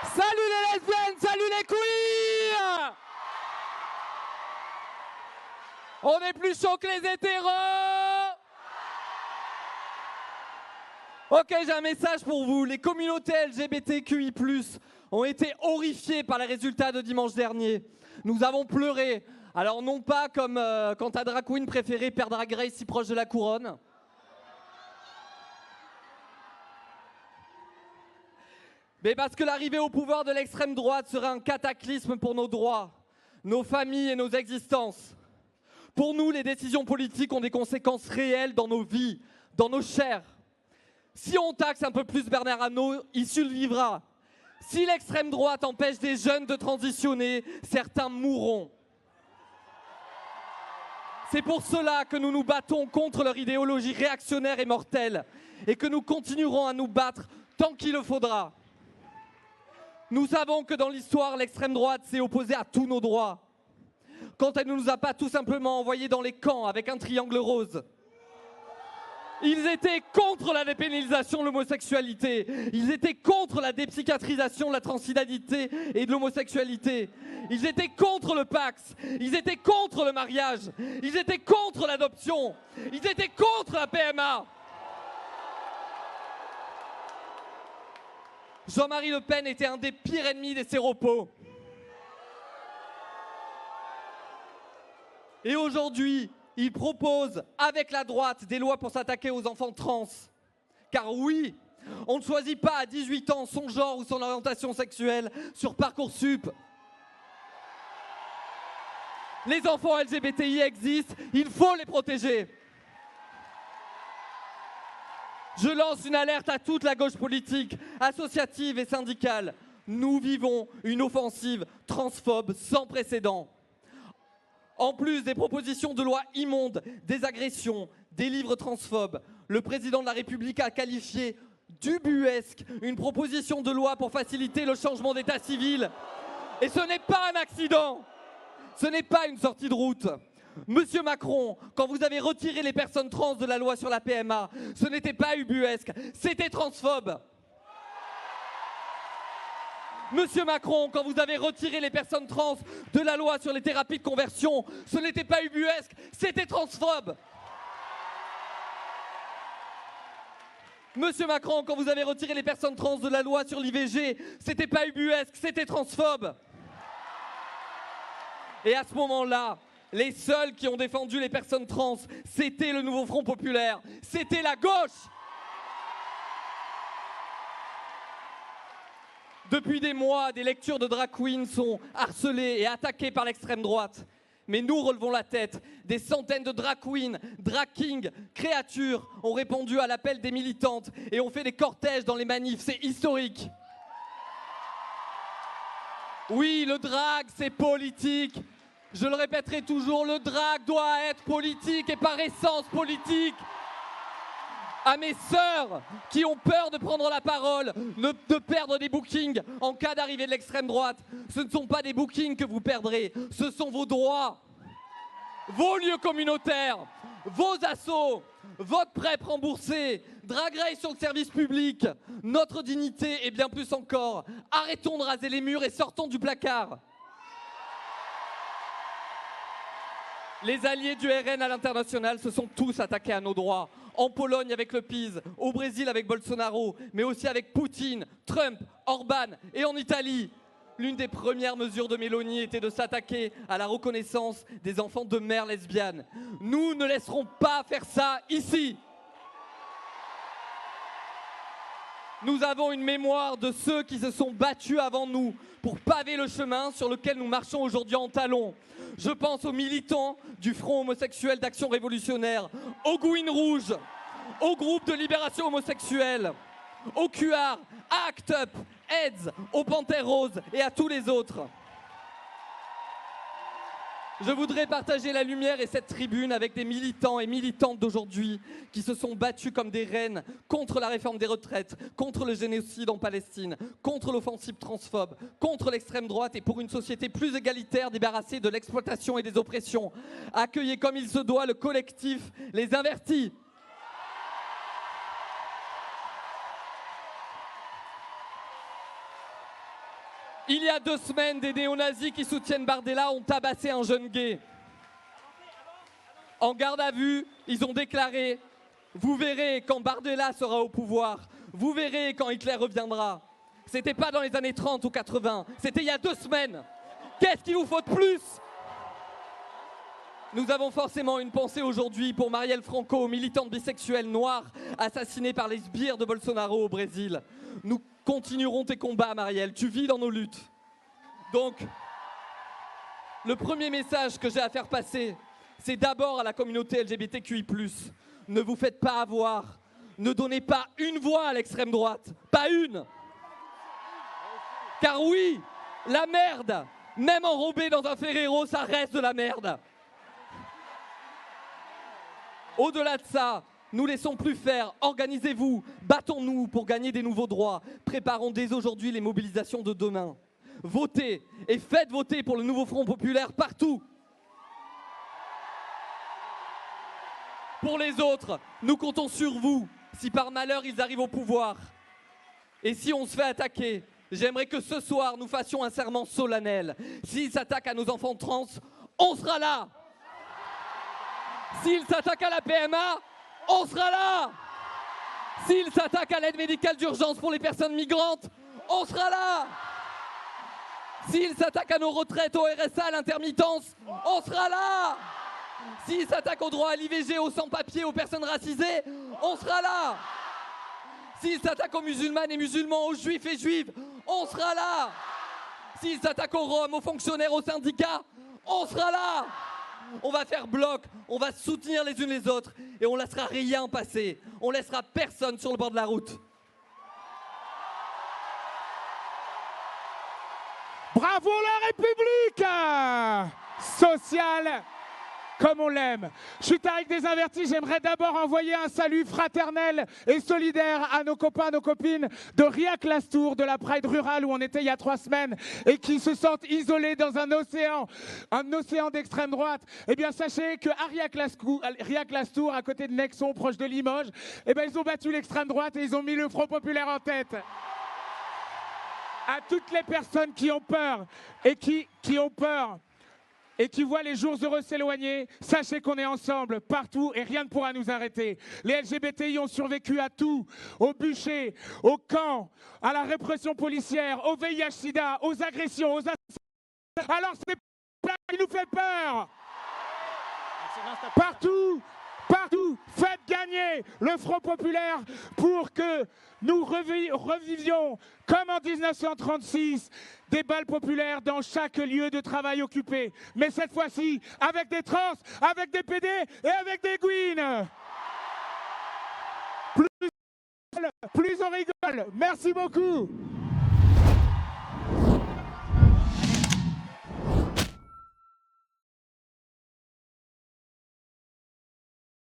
Salut les lesbiennes, salut les queers. On est plus chaud que les hétéros. Ok, j'ai un message pour vous. Les communautés LGBTQI+, ont été horrifiées par les résultats de dimanche dernier. Nous avons pleuré. Alors non pas comme quand ta drag queen préférée perdra Grace si proche de la couronne. Mais parce que l'arrivée au pouvoir de l'extrême droite serait un cataclysme pour nos droits, nos familles et nos existences. Pour nous, les décisions politiques ont des conséquences réelles dans nos vies, dans nos chairs. Si on taxe un peu plus Bernard Arnault, il survivra. Si l'extrême droite empêche des jeunes de transitionner, certains mourront. C'est pour cela que nous nous battons contre leur idéologie réactionnaire et mortelle et que nous continuerons à nous battre tant qu'il le faudra. Nous savons que dans l'histoire, l'extrême droite s'est opposée à tous nos droits. Quand elle ne nous a pas tout simplement envoyés dans les camps avec un triangle rose. Ils étaient contre la dépénalisation de l'homosexualité. Ils étaient contre la dépsychiatrisation de la transidentité et de l'homosexualité. Ils étaient contre le Pacs. Ils étaient contre le mariage. Ils étaient contre l'adoption. Ils étaient contre la PMA. Jean-Marie Le Pen était un des pires ennemis des séropos. Et aujourd'hui, il propose, avec la droite, des lois pour s'attaquer aux enfants trans. Car oui, on ne choisit pas à 18 ans son genre ou son orientation sexuelle sur Parcoursup. Les enfants LGBTI existent, il faut les protéger. Je lance une alerte à toute la gauche politique, associative et syndicale. Nous vivons une offensive transphobe sans précédent. En plus des propositions de loi immondes, des agressions, des livres transphobes, le président de la République a qualifié d'ubuesque une proposition de loi pour faciliter le changement d'état civil. Et ce n'est pas un accident, ce n'est pas une sortie de route. Monsieur Macron, quand vous avez retiré les personnes trans de la loi sur la PMA, ce n'était pas ubuesque, c'était transphobe. Monsieur Macron, quand vous avez retiré les personnes trans de la loi sur les thérapies de conversion, ce n'était pas ubuesque, c'était transphobe. Monsieur Macron, quand vous avez retiré les personnes trans de la loi sur l'IVG, c'était pas ubuesque, c'était transphobe. Et à ce moment-là, les seuls qui ont défendu les personnes trans, c'était le Nouveau Front Populaire, c'était la gauche. Depuis des mois, des lectures de drag queens sont harcelées et attaquées par l'extrême droite. Mais nous relevons la tête. Des centaines de drag queens, drag kings, créatures ont répondu à l'appel des militantes et ont fait des cortèges dans les manifs. C'est historique. Oui, le drag, c'est politique. Je le répéterai toujours, le drag doit être politique et par essence politique. À mes sœurs qui ont peur de prendre la parole, de perdre des bookings en cas d'arrivée de l'extrême droite. Ce ne sont pas des bookings que vous perdrez, ce sont vos droits, vos lieux communautaires, vos assos, votre PrEP remboursé, Drag Race sur le service public, notre dignité et bien plus encore. Arrêtons de raser les murs et sortons du placard. Les alliés du RN à l'international se sont tous attaqués à nos droits. En Pologne avec le PiS, au Brésil avec Bolsonaro, mais aussi avec Poutine, Trump, Orban et en Italie. L'une des premières mesures de Mélanie était de s'attaquer à la reconnaissance des enfants de mères lesbiennes. Nous ne laisserons pas faire ça ici. Nous avons une mémoire de ceux qui se sont battus avant nous pour paver le chemin sur lequel nous marchons aujourd'hui en talons. Je pense aux militants du Front homosexuel d'action révolutionnaire, aux Gouines rouges, au groupe de libération homosexuelle, au QR, à ACT UP, AIDS, aux Panthères roses et à tous les autres. Je voudrais partager la lumière et cette tribune avec des militants et militantes d'aujourd'hui qui se sont battus comme des reines contre la réforme des retraites, contre le génocide en Palestine, contre l'offensive transphobe, contre l'extrême droite et pour une société plus égalitaire débarrassée de l'exploitation et des oppressions. Accueillez comme il se doit le collectif Les Invertis. Il y a 2 semaines, des néo-nazis qui soutiennent Bardella ont tabassé un jeune gay. En garde à vue, ils ont déclaré « Vous verrez quand Bardella sera au pouvoir, vous verrez quand Hitler reviendra ». C'était pas dans les années 30 ou 80, c'était il y a 2 semaines. Qu'est-ce qu'il vous faut de plus? Nous avons forcément une pensée aujourd'hui pour Marielle Franco, militante bisexuelle noire, assassinée par les sbires de Bolsonaro au Brésil. Nous continuerons tes combats, Marielle, tu vis dans nos luttes. Donc, le premier message que j'ai à faire passer, c'est d'abord à la communauté LGBTQI+. Ne vous faites pas avoir, ne donnez pas une voix à l'extrême droite, pas une. Car oui, la merde, même enrobée dans un Ferrero, ça reste de la merde. Au-delà de ça, nous laissons plus faire, organisez-vous, battons-nous pour gagner des nouveaux droits, préparons dès aujourd'hui les mobilisations de demain. Votez et faites voter pour le nouveau Front populaire partout. Pour les autres, nous comptons sur vous, si par malheur ils arrivent au pouvoir. Et si on se fait attaquer, j'aimerais que ce soir nous fassions un serment solennel. S'ils s'attaquent à nos enfants trans, on sera là. S'ils s'attaquent à la PMA, on sera là. S'ils s'attaquent à l'aide médicale d'urgence pour les personnes migrantes, on sera là. S'ils s'attaquent à nos retraites, au RSA, à l'intermittence, on sera là. S'ils s'attaquent au droit à l'IVG, aux sans-papiers, aux personnes racisées, on sera là. S'ils s'attaquent aux musulmanes et musulmans, aux juifs et juives, on sera là. S'ils s'attaquent aux Roms, aux fonctionnaires, aux syndicats, on sera là. On va faire bloc, on va soutenir les unes les autres et on laissera rien passer. On laissera personne sur le bord de la route. Bravo la République sociale comme on l'aime. Je suis Tariq Desinverti, j'aimerais d'abord envoyer un salut fraternel et solidaire à nos copains, nos copines de Riac-Lastour, de la Pride rurale où on était il y a 3 semaines et qui se sentent isolés dans un océan d'extrême droite. Eh bien sachez qu'à Riac-Lastour, à côté de Nexon, proche de Limoges, eh bien, ils ont battu l'extrême droite et ils ont mis le Front populaire en tête. À toutes les personnes qui ont peur et qui ont peur et qui voient les jours heureux s'éloigner, sachez qu'on est ensemble, partout, et rien ne pourra nous arrêter. Les LGBTI ont survécu à tout, au bûcher, au camp, à la répression policière, au VIH-Sida, aux agressions, aux assassinats. Alors c'est pas qui nous fait peur. Partout, partout, faites gagner le Front populaire pour que nous revivions, comme en 1936, des balles populaires dans chaque lieu de travail occupé. Mais cette fois-ci, avec des trans, avec des PD et avec des gouines. Plus on rigole. Merci beaucoup.